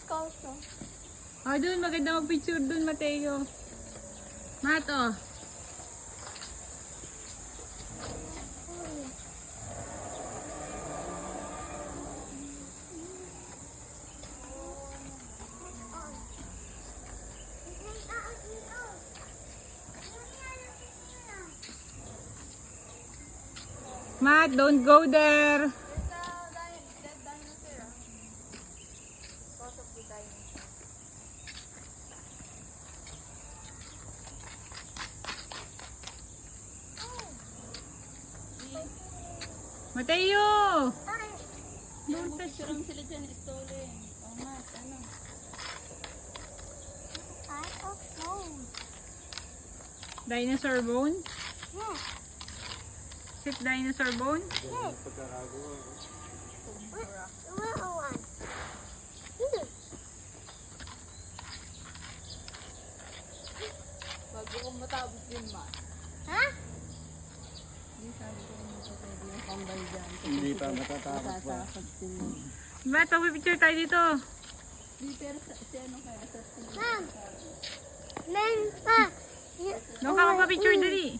descalzo. Oh, dun. Maganda mag-picture dun, Mateo. Mato. Matt, don't go there. Mateo! Don't touch. Picturean sila dyan, stolen. Oh, Matt, ano? I don't know. Dinosaur bone? Yeah. Is it dinosaur bone? Yes. Little one. Bago ko matapos yun, Matt. Ha? Hindi sabi ko hindi ko pwede yung pambay dyan. Hindi pa matatapos pa. Matatapos din. Matt, picture tayo dito. Di, pero si ano kaya sa Mom. Then, pa. Doon ka magpa-picture dali.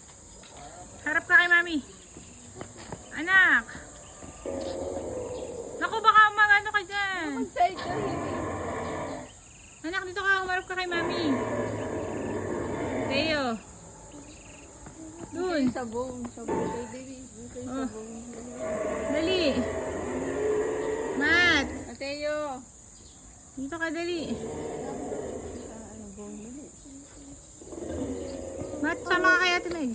Harap ka kay mami. Anak. Naku, baka ano ka dyan. Mag-side ka rin. Anak, dito ka. Umarap ka kay mami. Teo. Dun. Sa bone. Sa bone. Kay Dewi. Kay sa Oh. bone. Dali. Matt. Mateo. Dito ka dali. Ano bone yun eh. Matt, sama ka kaya Meg.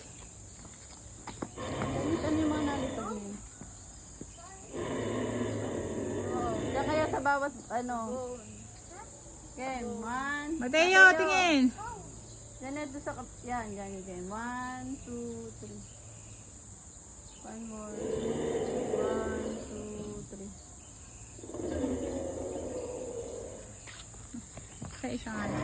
Ano yung mga nalitag niyo? Diyan kaya sa bawat ano. Okay, one. Mateo, tingin. Yan na doon sa yan, yan. 1, 2, 3. One more. 1, 2, 3. Sa isang ano.